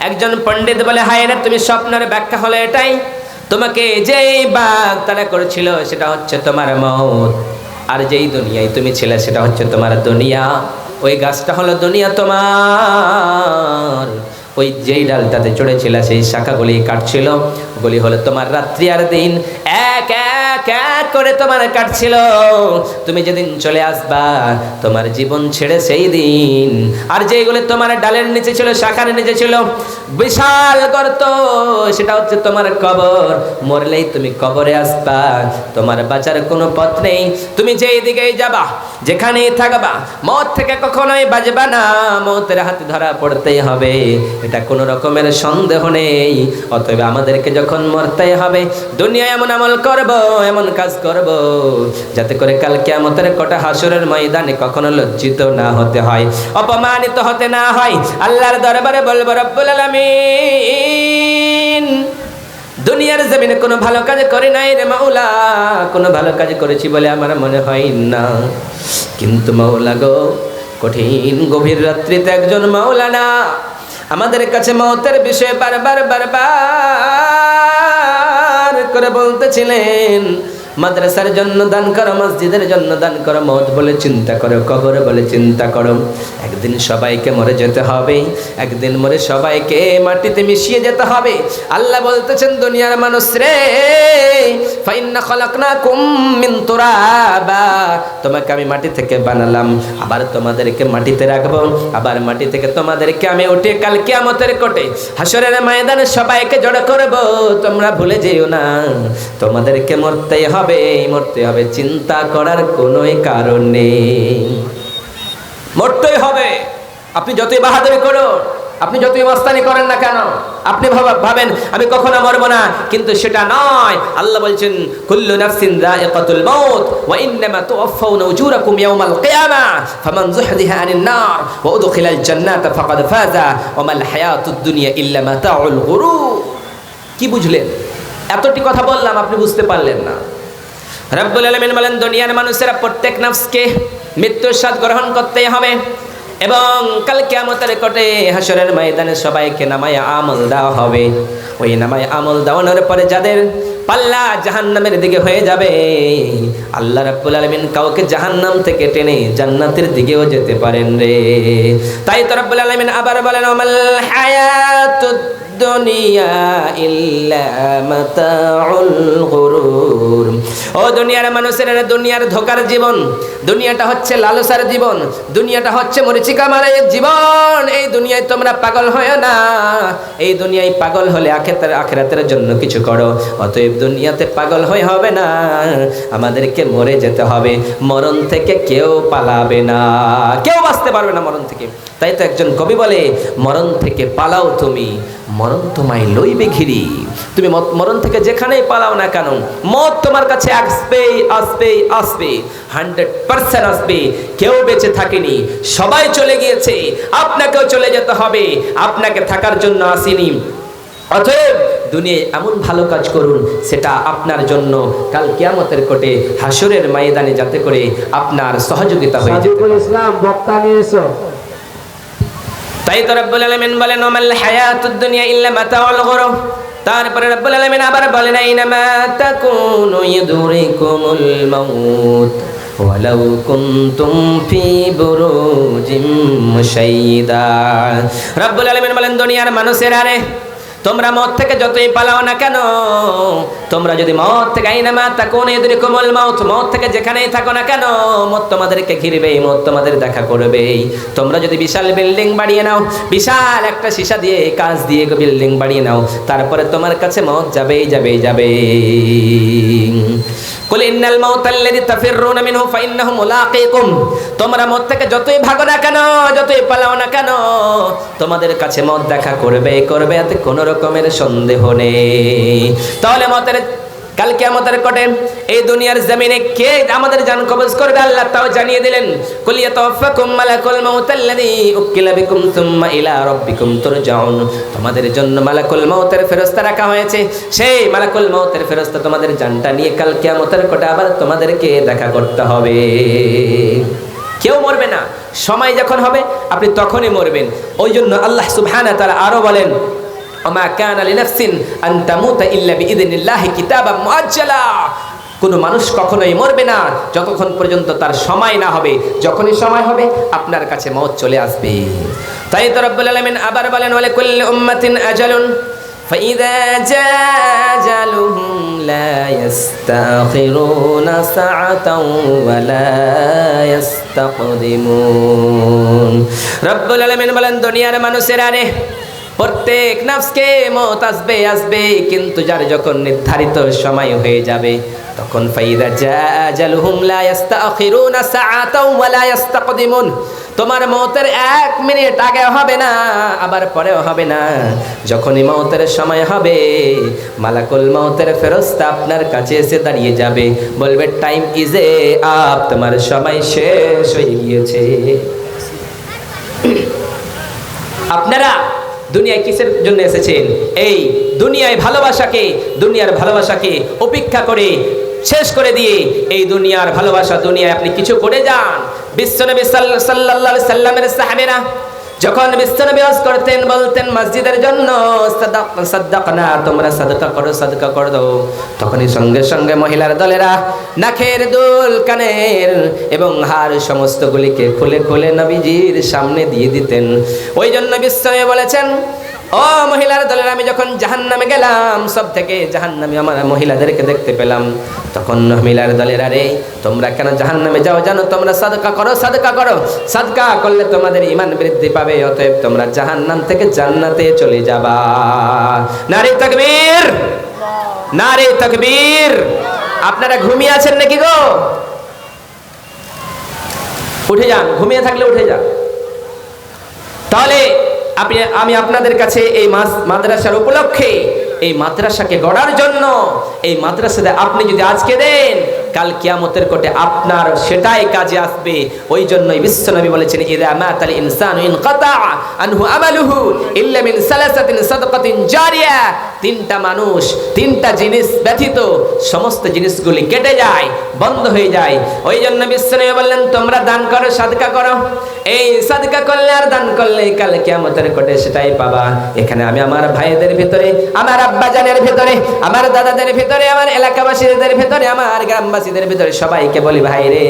একজন পণ্ডিত বলে, হায় রে, তুমি স্বপ্নের ব্যাখ্যা হলো এটাই, তোমাকে যেই বাঘ তাড়া করেছিল সেটা হচ্ছে তোমার মওত, আর যেই দুনিয়ায় তুমি ছিলে সেটা হচ্ছে তোমার দুনিয়া। ওই গাছটা হলো দুনিয়া তোমার, ওই যেই ডালটাতে চড়েছিল সেই শাখাগুলি কাটছিল, ওগুলি হলো তোমার রাত্রি আর দিন, এক এক এক করে তোমার কাটছিল। তুমি যেদিন চলে আসবা তোমার জীবন ছেড়ে সেই দিন, আর যেইগুলি তোমার ডালের নিচে ছিল, শাখার নিচে ছিল, বিশাল গর্ত, সেটা হচ্ছে তোমার কবর। মরলেই তুমি কবরে আসবা, তোমার বাঁচার কোনো পথ নেই। তুমি যেই দিকেই যাবা, যেখানেই থাকবা, মওত থেকে কখনোই বাঁচবা না, মওতের হাতে ধরা পড়তেই হবে, এটা কোনো রকমের সন্দেহ নেই। অতএব আমাদেরকে যখন মরতেই হবে, দুনিয়ায় এমন আমল করব, এমন কাজ করব, যাতে করে কাল কিয়ামতের কটা হাসরের ময়দানে কখনো লজ্জিত না হতে হয়, অপমানিত হতে না হয়। আল্লাহর দরবারে বলবো, রব্বুল আলামিন, দুনিয়ার জমিনে কোনো ভালো কাজ করি নাই রে মাওলা, কোনো ভালো কাজ করেছি বলে আমার মনে হয় না, কিন্তু মাওলা গো, কঠিন গভীর রাত্রিতে একজন মাওলানা আমাদের কাছে মওতের বিষয়ে বারবার করে বলতেছিলেন, মাদ্রাসার জন্য দান করো, মসজিদের জন্য দান করো, মওত বলে চিন্তা করো, কবর বলে চিন্তা করো। একদিন সবাইকে মরে যেতে হবে, একদিন মরে সবাইকে মাটিতে মিশিয়ে যেতে হবে। আল্লাহ বলতেছেন, দুনিয়ার মানুষ রে, ফাইন্না খলাকনাকুম মিন তুরাবা, তোমাকে আমি মাটি থেকে বানালাম, আবার তোমাদেরকে মাটিতে রাখবো, আবার মাটি থেকে তোমাদেরকে আমি উঠে কাল কিয়ামতের কোটে হাসরের ময়দানে সবাইকে জড়ো করব। তোমরা ভুলে যেও না, তোমাদেরকে মরতেই হবে, মরতে হবে, চিন্তা করার কোনো কারণ নেই, মরতেই হবে। আপনি যতই বাহাদুরি করুন, আপনি যতই মস্তানি করেন না কেন, আপনি ভাবেন আমি কখনো মরবো না, কিন্তু সেটা নয়। আল্লাহ বলছেন, কুল্লু নাফসিন যায়িকাতুল মাউত ওয়া ইন্নামা তুওয়াফাউনা উজুরাকুম ইয়াওমাল কিয়ামাহ ফামান যুহযিহা আনিন নার ওয়া উদখিলাল জান্নাতা ফাকাদ ফাযা ওয়া মাল হায়াতুদ দুনিয়া ইল্লা মাতাউল গুরুর। কি বুঝলেন? এতটি কথা বললাম, আপনি বুঝতে পারলেন না। রব্বুল আলামিন বলেন, দুনিয়ার মানুষেরা প্রত্যেক নফসকে মৃত্যুর স্বাদ গ্রহণ করতেই হবে, এবং কাল কিয়ামতের কোটে হাসরের ময়দানে সবাইকে নামায় আমল দেওয়া হবে। ওই নামায় আমল দেওয়ানোর পরে যাদের পাল্লা জাহান্নামের দিকে হয়ে যাবে, আল্লাহ রাব্বুল আলামিন কাউকে জাহান্নাম থেকে টেনে জান্নাতের দিকেও যেতে পারেন রে। তাই তো রাব্বুল আলামিন আবার বলেন, ওমাল হায়াতুদ দুনিয়া ইল্লা মাতাউল গুরুর। ও দুনিয়ার মানুষেরা, দুনিয়ার ধোকার জীবন, দুনিয়াটা হচ্ছে লালসার জীবন, দুনিয়াটা হচ্ছে মরিচিকা মারাইয়ের জীবন। এই দুনিয়ায় তোমরা পাগল হয় না, এই দুনিয়ায় পাগল হলে আখিরাতের জন্য কিছু করো। অতএব দুনিয়াতে পাগল হয়ে হবে না, আমাদেরকে মরে যেতে হবে। মরণ থেকে কেউ পালাবে না, কেউ বাঁচতে পারবে না মরণ থেকে। তাই তো একজন কবি বলে, মরণ থেকে পালাও তুমি, মরণ তোমায় লইবে ঘিরি। তুমি মরণ থেকে যেখানেই পালাও না কেন, মত তোমার কাছে আসবেই আসবেই আসবে, 100% আসবে। কেউ বেঁচে থাকেনি, সবাই চলে গিয়েছে, আপনাকেও চলে যেতে হবে, আপনাকে থাকার জন্য আসেনি। অতএব দুনিয়ায় এমন ভালো কাজ করুন, সেটা আপনার জন্য কাল কিয়ামতের কোটে হাসরের ময়দানে যাতে করে আপনার সহযোগিতা হয়ে যেতে পারে। ইসলাম বক্তা নিয়ে এসো। তাই তো রব্বুল আলামিন বলেন, ওমাল হায়াতুদ দুনিয়া ইল্লা মাতাউল গুরুর। তারপরে রব্বুল আলামিন আবার বলেন, আইনামা তাকুনু ইউদরিকুমুল মাউত ওয়ালাউ কুনতুম ফি বুরুজিম মুশাইয়্যিদা। রব্বুল আলামিন বলেন, দুনিয়ার মানুষেরা রে, তোমরা মত থেকে যতই পালাও না কেন, তোমরা যদি মত থেকে আইনামা তাকুনু ইউদরিকুমুল মাউত, মত থেকে যেখানেই থাকো না কেন, মত তোমাদেরকে ঘিরবে, মত তোমাদের দেখা করবে। তোমরা যদি বিশাল বিল্ডিং বাড়িয়ে নাও, বিশাল একটা সীসা দিয়ে কাঁচ দিয়ে বিল্ডিং বাড়িয়ে নাও, তারপরে তোমার কাছে মত যাবেই যাবেই যাবে। কুল ইন্নাল মাউতাল্লাযী তাফিররুনা মিনহু ফাইন্নাহু মুলাকীকুম। তোমরা মত থেকে যতই ভাগো না কেন, যতই পালাও না কেন, তোমাদের কাছে মত দেখা করবে করবে, এতে কোনো রকমের সন্দেহ নেই। তাহলে মতের কাল কিয়ামতের কোটে এই দুনিয়ার জমিনে কে আমাদের জান কবজ করবে, আল্লাহ তাও জানিয়ে দিলেন, কুল ইয়াতাওয়াফাকুম মালাকুল মাউতাল্লাযী উকিলা বিকুম সুম্মা ইলা রাব্বিকুম তুরজাউন। তোমাদের জন্য মালাকুল মাউতের ফেরেশতা রাখা হয়েছে, সেই মালাকুল মাউতের ফেরেশতা তোমাদের জানটা নিয়ে কাল কিয়ামতের কোটে আবার তোমাদেরকে দেখা করতে হবে। কেউ মরবে না, সময় যখন হবে আপনি তখনই মরবেন। ওই জন্য আল্লাহ সুবহানাহু ওয়া তাআলা আরো বলেন, ওমা কানা লিনাফসিন আন তামুতা ইল্লা বিইذনিল্লাহি কিতাবাম মুআজ্জালা। কোনো মানুষ কখনোই মরবে না যতক্ষণ পর্যন্ত তার সময় না হবে। যখনই সময় হবে আপনার কাছে মওত চলে আসবে। তাই তো রব্বুল আলামিন আবার বলেন, ওয়া লিকুল্লি উম্মাতিন আজালুন ফাইযা জাআ আজালুহুম লা ইস্তাখিরুনা সাআতাও ওয়া লা ইস্তাকদিমুন। রব্বুল আলামিন বলেন, দুনিয়ার মানুষেরা রে, প্রত্যেক নফসকে মওত আসবে আসবে, কিন্তু যার যখন নির্ধারিত সময় হয়ে যাবে তখন ফাইদা জাআজালুহুম লা ইস্তাখিরুনা সাআতাও ওয়া লা ইস্তাকদিমুন। তোমার মওতের 1 মিনিট আগে হবে না, আবার পরেও হবে না। যখনই মওতের সময় হবে মালাকুল মওতের ফেরেশতা আপনার কাছে এসে দাঁড়িয়ে যাবে, বলবে টাইম ইজ আপ, তোমার সময় শেষ হয়ে গিয়েছে। আপনারা দুনিয়ায় কিসের জন্য এসেছেন? এই দুনিয়ায় দুনিয়ার ভালোবাসাকে উপেক্ষা করে শেষ করে দিয়ে এই দুনিয়ার ভালোবাসা দুনিয়ায় আপনি কিছু করে যান। বিশ্বনবী সাল্লাল্লাহু আলাইহি সাল্লামের সাহাবীরা যখন বিশ্বনবী ওয়াজ করতেন বলতেন মসজিদের জন্য সাদাকনা, তোমরা সাদকা করে দাও, তখনই সঙ্গে সঙ্গে মহিলার দলেরা নাকের দুল, কানের এবং হার সমস্তগুলিকে খুলে খুলে নবীজির সামনে দিয়ে দিতেন। ওই জন্য বিশ্বনবী বলেছেন, ও মহিলার দলের, আমি যখন জাহান্নামে গেলাম সব থেকে জাহান্নামে আমার মহিলাদেরকে দেখতে পেলাম। তখন মহিলার দলের, আরে তোমরা কেন জাহান্নামে যাও জানো? তোমরা সাদকা করো, সাদকা করলে তোমাদের ঈমান বৃদ্ধি পাবে, অতএব তোমরা জাহান্নাম থেকে জান্নাতে চলে যাবা। নারে তাকবীর, নারে তাকবীর। আপনারা ঘুমিয়ে আছেন নাকি গো? উঠে যান, ঘুমিয়ে থাকলে উঠে যান। তাহলে আমি আপনাদের কাছে এই মাদ্রাসার উপলক্ষে, এই মাদ্রাসাকে গড়ার জন্য, এই মাদ্রাসাতে আপনি যদি আজকে দেন, কাল কিয়ামতের কোটে আপনার সেটাই কাজে আসবে। ওই জন্যই বিশ্বনবী বলেছেন, ইযা মাতাল ইনসানু ইনকাতা আনহু আমালুহু ইল্লা মিন সালাসাতিন সাদাকাতিন জারিয়া। তিনটা মানুষ, তিনটা জিনিস ব্যতীত সমস্ত জিনিসগুলি কেটে যায়, বন্ধ হয়ে যায়। ওই জন্য বিশ্বনবী বললেন, তোমরা দান করো, সাদকা করো। এই সাদকা করলে আর দান করলে কাল কিয়ামতের কোটে সেটাই পাবা। এখানে আমি আমার ভাইদের ভিতরে, আমার আব্বাজানের ভিতরে, আমার দাদাদের ভিতরে, আমার এলাকাবাসীদের ভিতরে, আমার গ্রামবাসীদের ভিতরে সবাইকে বলি, ভাই রে,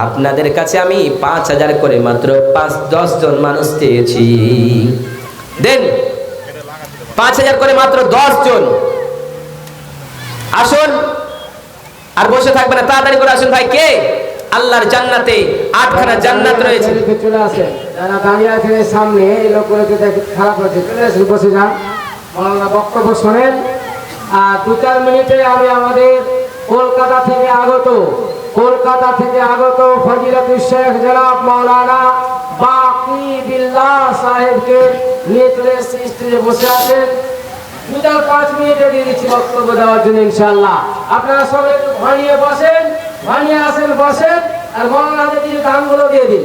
আপনাদের কাছে আমি 5000 করে মাত্র 5-10 জন মানুষ চেয়েছি, দেন 5000 করে মাত্র 10 জন। আসুন, আর বসে থাকবে না, তাড়াতাড়ি করে আসুন ভাই। কে? আল্লাহর জান্নাতে 8খানা জান্নাত রয়েছে। চলে আসেন, যারা দাঁড়িয়ে আছেন সামনে, এই লোকগুলোকে দেখে খারাপ লাগছে, চলে আসুন, বসে যান, মাওলানা বক্তব্য শোনেন। আর 2-4 মিনিটে আমি আমাদের কলকাতা থেকে আগত ফজিলাতুল শেখ জনাব মাওলানা বাকি বিল্লাহ সাহেবকে নিয়ে চলে এসেছি, স্টেজে বসে আছেন। 2-5 মিনিটে দিয়ে দিচ্ছি বক্তব্য দেওয়ার জন্য ইনশাআল্লাহ। আপনারা সবাই একটু ভানিয়ে বসেন, ভানিয়ে আসেন, বসেন, আর মাওলানাদের কিছু দানগুলো দিয়ে দিন।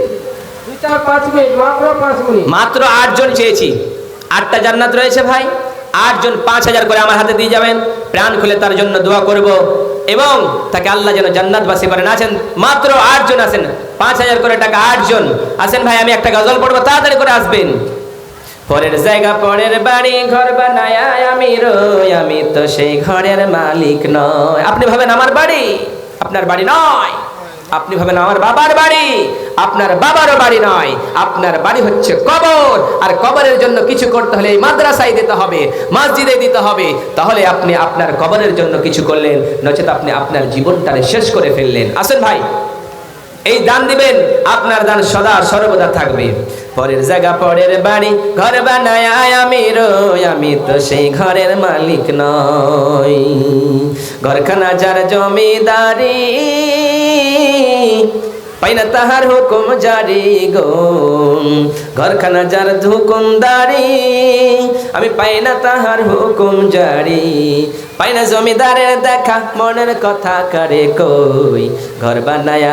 2-4-5 মিনিট, মাত্র 5 মিনিট। মাত্র 8 জন চেয়েছি, 8টা জান্নাত রয়েছে ভাই। 8 জন 5000 করে আমার হাতে দিয়ে যাবেন। প্রাণ খুলে তার জন্য দোয়া করব এবং তাকে আল্লাহ যেন জান্নাতবাসী করেন। আছেন মাত্র 8 জন, আছেন 5000 করে টাকা 8 জন আছেন ভাই। আমি একটা গজল পড়বো, তাড়াতাড়ি করে আসবেন। পরের জায়গা পরের বাড়ি ঘর বানায় আমি রই, আমি তো সেই ঘরের মালিক নয়। আপনি ভাবেন আমার বাড়ি, আপনার বাড়ি নয়। আপনি ভাবেন আমার বাবার বাড়ি, আপনার বাবারও বাড়ি নয়। আপনার বাড়ি হচ্ছে কবর, আর কবরের জন্য কিছু করতে হলে এই মাদ্রাসায় দিতে হবে, মসজিদে দিতে হবে। তাহলে আপনি আপনার কবরের জন্য কিছু করলেন, নচেত আপনি আপনার জীবনটারে শেষ করে ফেললেন। আসেন ভাই, এই দান দিবেন, আপনার দান সদা সর্বদা থাকবে। পরের জায়গা পরের বাড়ি ঘর বানায় আমি রই, আমি তো সেই ঘরের মালিক নই। ঘরখানা যার জমিদারি, পাই না তাহার হুকুম জারি গো। ঘরখানা যার হুকুমদারি, আমি পাই না তাহার হুকুম জারি। পাই না জমিদারের দেখা, মনের কথা কারে কই। ঘর বানায়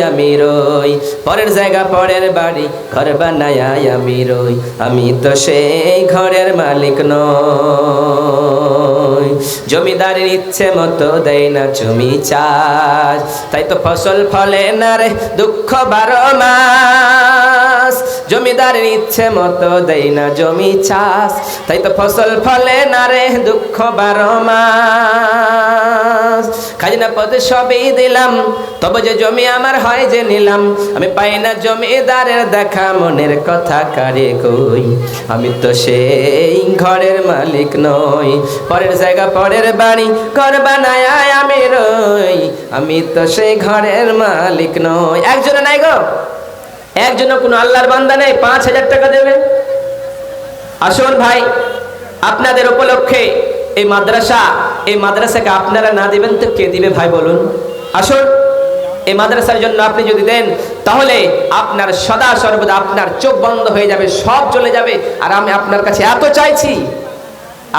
আমি রই, পরের জায়গা পরের বাড়ি ঘর বানায় আমি রই, আমি তো সেই ঘরের মালিক নই। জমিদারের ইচ্ছে মতো দেয় না জমি চাষ, তাই তো ফসল ফলে না রে দুঃখ 12 মাস। জমিদারের ইচ্ছে মতো দেয় না জমি চাষ, তাই তো ফসল ফলে না রে দুঃখ 12 মাস। খাজনা পথে সবই দিলাম, তবে যে জমি আমার হয় যে নিলাম। আমি পাই না জমিদারের দেখা, মনের কথা কারে কই। আমি তো সেই ঘরের মালিক নই, পরের জায়গা পরের বাড়ি ঘর বানায় আমি রই। আমি তো সেই ঘরের মালিক নই। একজনে নাই গো, একজনও কোনো আল্লাহর বান্দা নেই 5000 টাকা দেবে। আসুন ভাই, আপনাদের উপলক্ষে এই মাদ্রাসাকে আপনারা না দিবেন তো কে দিবে ভাই বলুন? আসুন, এই মাদ্রাসার জন্য আপনি যদি দেন তাহলে আপনার সদা সর্বদা আপনার চোখ বন্ধ হয়ে যাবে, সব চলে যাবে। আর আমি আপনার কাছে এত চাইছি,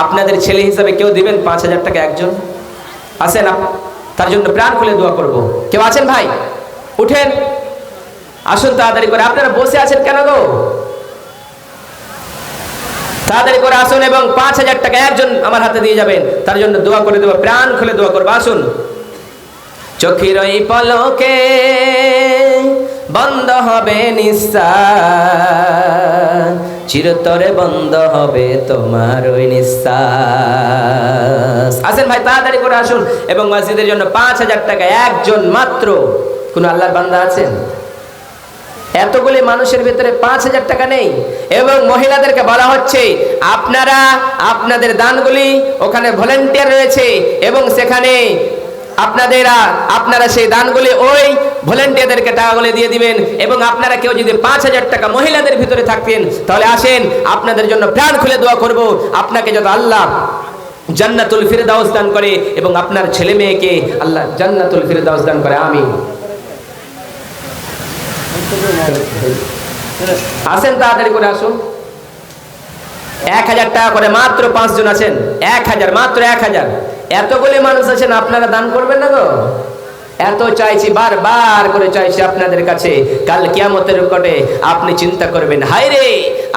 আপনাদের ছেলে হিসাবে কেউ দিবেন 5000 টাকা? একজন আছেন? তার জন্য প্রাণ খুলে দোয়া করব। কেউ আছেন ভাই? উঠেন, আসুন তাড়াতাড়ি করে। আপনারা বসে আছেন কেন গো? তাড়াতাড়ি করে আসুন এবং 5000 টাকা একজন আমার হাতে দিয়ে যাবেন, তার জন্য দোয়া করে দেবো, প্রাণ খুলে দোয়া করবো। আসুন। চোখের ওই পলকে বন্ধ হবে নিঃশ্বাস, চিরতরে বন্ধ হবে তোমার ওই নিঃশ্বাস। আসেন ভাই, তাড়াতাড়ি করে আসুন এবং মসজিদের জন্য 5000 টাকা একজন মাত্র। কোন আল্লাহর বান্দা আছেন? এতগুলি মানুষের ভিতরে 5000 টাকা নেই। এবং মহিলাদেরকে বলা হচ্ছে আপনারা আপনাদের দানগুলি ওখানে ভলেন্টিয়ার রয়েছে এবং সেখানে আপনারা সেই দানগুলি ওই ভলেন্টিয়ারদেরকে টাকাগুলি দিয়ে দিবেন। এবং আপনারা কেউ যদি 5000 টাকা মহিলাদের ভিতরে থাকতেন তাহলে আসেন, আপনাদের জন্য প্রাণ খুলে দোয়া করব। আপনাকে যত আল্লাহ জান্নাতুল ফিরদাউস দান করে এবং আপনার ছেলে মেয়েকে আল্লাহ জান্নাতুল ফিরদাউস দান করে, আমিন। আসেন, তাড়াতাড়ি করে আসুন। 1000 টাকা করে মাত্র 5 জন আছেন। 1000, মাত্র 1000। এতগুলি মানুষ আছেন, আপনারা দান করবেন না গো? এত চাইছি, বারবার করে চাইছি আপনাদের কাছে। কাল কিয়ামতের নিকটে আপনি চিন্তা করবেন, হায় রে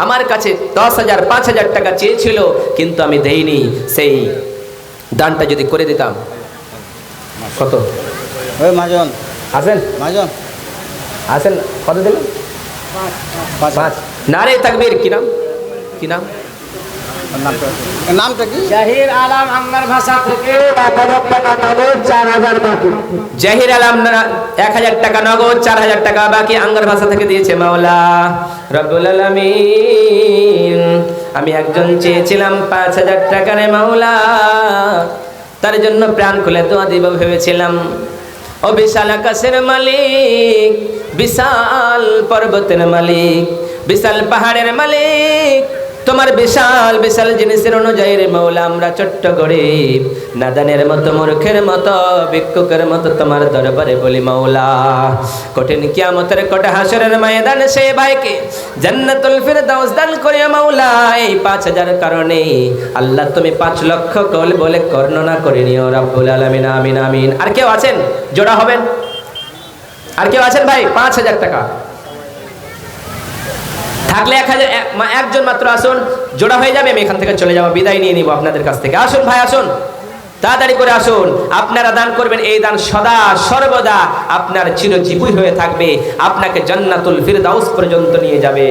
আমার কাছে 10,000 5,000 টাকা চেয়েছিল কিন্তু আমি দেইনি। সেই দানটা যদি করে দিতাম। কত? ওই মাজন আসেন, মাজন আসেন। কত দিলেন? 5। নারে তাকবীর। কি নাম? কি নাম? নামটা কি? জাহির আলম আঙ্গার ভাষা থেকে 1000 টাকা নগদ, 4000 বাকি। জাহির আলম 1000 টাকা নগদ, 4000 টাকা বাকি আঙ্গার ভাষা থেকে দিয়েছে মাওলা রব্বুল আলামিন। আমি একজন চেয়েছিলাম 5000 টাকা রে মাওলা, তার জন্য প্রাণ খুলে দোয়া দিব ভেবেছিলাম। ও বিশাল আকাশের মালিক, বিশাল পর্বতের মালিক, বিশাল পাহাড়ের মালিক, তোমার বিশাল বিশাল জিনিসের অনুযায়ী রে মাওলা আমরা ছোট্ট গরিব নাদানের মতো মূর্খের মতো ভিক্ষুকের মতো তোমার দরবারে বলি মাওলা, কঠিন কিয়ামতের কঠোর হাসরের ময়দানে সেই ভাইকে জান্নাতুল ফিরদাউস দান করিয়া মাওলা। এই 5000 কারণে আল্লাহ তুমি 5 লক্ষ কল বলে বর্ণনা করে নিও রব্বুল আলামিন, আমিন আমিন। আর কেউ আছেন জোড়া হবেন? আর কেউ আছেন ভাই? 5000 টাকা থাকলে 1000, একজন মাত্র আসুন, জোড়া হয়ে যাবে। আমি এখান থেকে চলে যাবো, বিদায় নিয়ে নিব আপনাদের কাছ থেকে। আসুন ভাই, আসুন, তাড়াতাড়ি করে আসুন। আপনারা দান করবেন, এই দান সদা সর্বদা আপনার চিরজীবী হয়ে থাকবে, আপনাকে জান্নাতুল ফিরদাউস পর্যন্ত নিয়ে যাবে।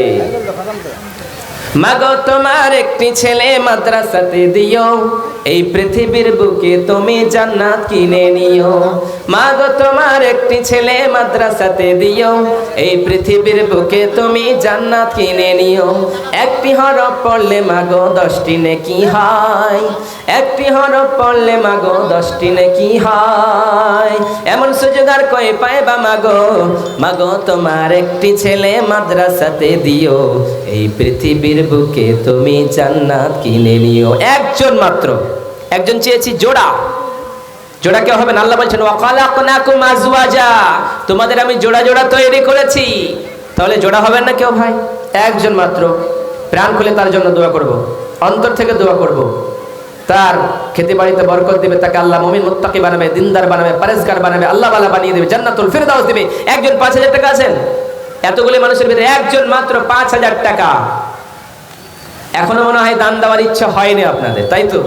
মাগো তোমার একটি ছেলে মাদ্রাসাতে দিও, এই পৃথিবীর বুকে তুমি জান্নাত কিনে নিও। মাগো তোমার একটি ছেলে মাদ্রাসাতে দিও, এই পৃথিবীর বুকে তুমি জান্নাত কিনে নিও। একটি হরফ পড়লে মাগো 10টি নেকি হয়, একটি হরফ পড়লে মাগো 10টি নেকি হয়। এমন সুযোগ আর কই পাইবা মাগো, মাগো তোমার একটি ছেলে মাদ্রাসাতে দিও, এই পৃথিবীর বুকে তুমি জান্নাত কিনে নিও। একজন মাত্র, একজন চেয়েছি জোড়া। জোড়া কেউ হবে না? আল্লাহ বলছেন ওয়াখালাকনাকুম আজওয়াজা, তোমাদের আমি জোড়া জোড়া তৈরি করেছি। তাহলে জোড়া হবেন না কেউ ভাই? একজন মাত্র। প্রাণ খুলে তার জন্য দোয়া করব, অন্তর থেকে দোয়া করব। তার খেতে বাড়িতে বরকত দিবে, তাকে আল্লাহ মুমিন মুত্তাকি বানাবে, দিনদার বানাবে, পরেজগার বানাবে, আল্লাহ ওয়ালা বানিয়ে দেবে, জান্নাতুল ফিরদাউস দিবে। একজন 5000 টাকা আছেন? এতগুলি মানুষের ভিতরে একজন মাত্র 5000 টাকা। এখনো মনে হয় দান দেওয়ার ইচ্ছা হয়নি আপনাদের, তাই তো?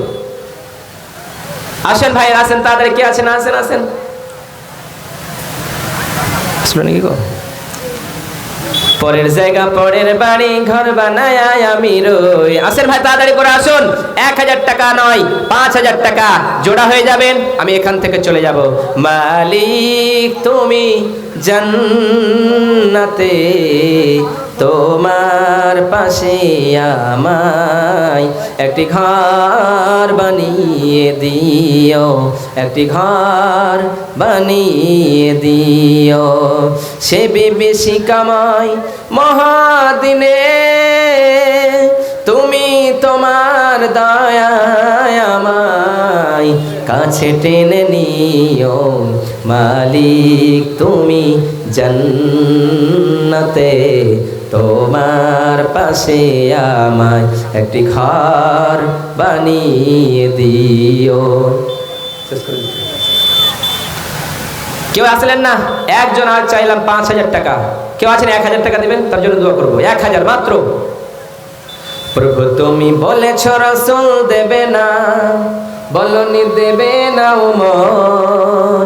আসেন ভাই, আসেন তাড়াতাড়ি, কে আছেন? আসেন আসেন, আসলো নাকি গো? পরের জায়গা পরের বাড়ি ঘর বানায় আমি রই। আসেন ভাই, তাড়াতাড়ি করে আসুন। 1000 টাকা নয়, 5000 টাকা জোড়া হয়ে যাবেন, আমি এখান থেকে চলে যাব। মালিক তুমি জান্নাতে, তোমার পাশে আমায় একটি ঘর বানিয়ে দিও, একটি ঘর বানিয়ে দিও। সে বেশি কামাই মহাদিনে, তুমি তোমার দয়ায় আমায় কাছে টেনে নিও। মালিক তুমি জান্নাতে, তোমার পাশে আমায় একটি ঘর বানিয়ে দিও। কেউ আসলেন না? একজন আর চাইলাম 5000 টাকা। কেউ আছেন 1000 টাকা দিবেন? তার জন্য দোয়া করবো। 1000 মাত্র। প্রভু তুমি বলেছ রাসূল দেবে না, বলনি দেবে না ওমর,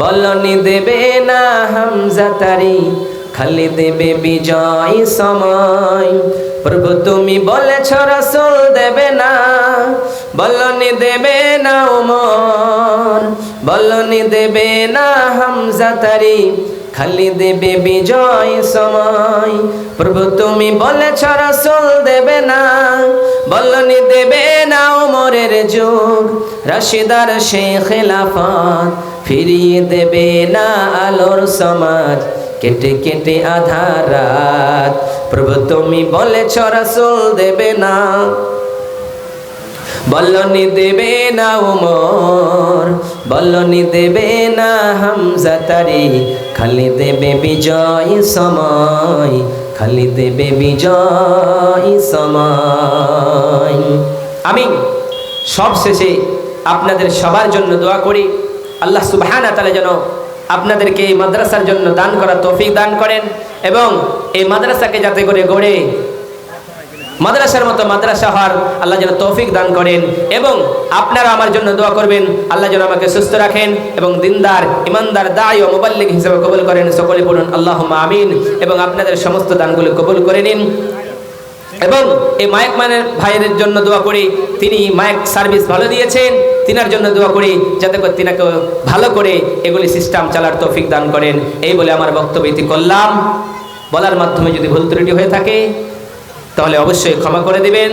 বলনি দেবে না হামজা তারি, খালি দেবে বিজয় সময়। প্রভু তুমি বলেছ রাসূল দেবে না, বলনি দেবে না ওমর, বলনি দেবে না হামজা তারি, খালি দেবে বিজয় সময়। প্রভু তুমি বলেছ রাসূল দেবে না, বলনি দেবে না ওমরের যুগ, রাশিদার সেই খেলাফত, ফিরিয়ে দেবে না আলোর সমাজ, কেটে কেটে আধার রাত। প্রভু তুমি বলেছ রাসূল দেবে না, বলনি দেবে না ওমর, বলনি দেবে না হামজা তারি, খালি দেবে বিজয় সময়, খালি দেবে বিজয় সময়। আমি সবশেষে আপনাদের সবার জন্য দোয়া করি, আল্লাহ সুবহানাহু ওয়া তাআলা যেন আপনাদেরকে এই মাদ্রাসার জন্য দান করার তৌফিক দান করেন, এবং এই মাদ্রাসাকে যাতে করে গড়ে মাদ্রাসার মতো মাদ্রাসা হওয়ার আল্লাহ যেন তৌফিক দান করেন। এবং আপনারা আমার জন্য দোয়া করবেন, আল্লাহ যেন আমাকে সুস্থ রাখেন এবং দিনদার ইমানদার দাঈ ও মুবাল্লিগ হিসেবে কবুল করেন। সকলে বলুন আল্লাহুম্মা আমিন। এবং আপনাদের সমস্ত দানগুলো কবুল করে নিন। এবং এই মাইক ম্যানের ভাইয়ের জন্য দোয়া করি, তিনি মাইক সার্ভিস ভালো দিয়েছেন, তিনার জন্য দোয়া করি যাতে করে তিনাকে ভালো করে এগুলি সিস্টেম চালার তৌফিক দান করেন। এই বলে আমার বক্তব্য ইতি করলাম। বলার মাধ্যমে যদি ভুল ত্রুটি হয়ে থাকে তাহলে অবশ্যই ক্ষমা করে দিবেন।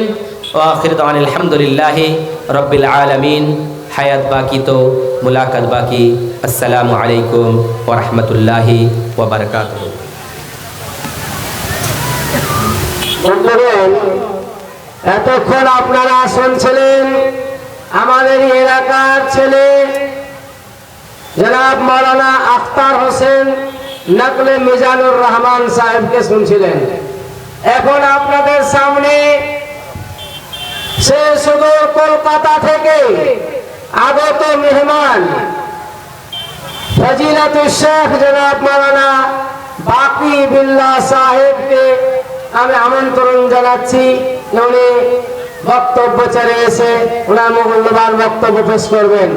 ওয়া আখিরু দাওয়ানা আলহামদুলিল্লাহি রাব্বিল আলামিন। হায়াত বাকি তো মুলাকাত বাকি। আসসালামু আলাইকুম ওয়া রাহমাতুল্লাহি ওয়া বারাকাতুহু। এতক্ষণ আপনারা শুনছিলেন আমাদের এলাকার ছেলে জনাব মাওলানা আখতার হোসেন নকলে মিজানুর রহমান সাহেবকে শুনছিলেন। এখন আপনাদের সামনে সে সুদূর কলকাতা থেকে আগত মেহমান ফজিলাতুল শেখ জনাব মাওলানা বাকি বিল্লাহ সাহেবকে আমি আমন্ত্রণ জানাচ্ছি। উনি বক্তব্য ছেড়ে এসে ওনার মূল্যবান বক্তব্য পেশ করবেন।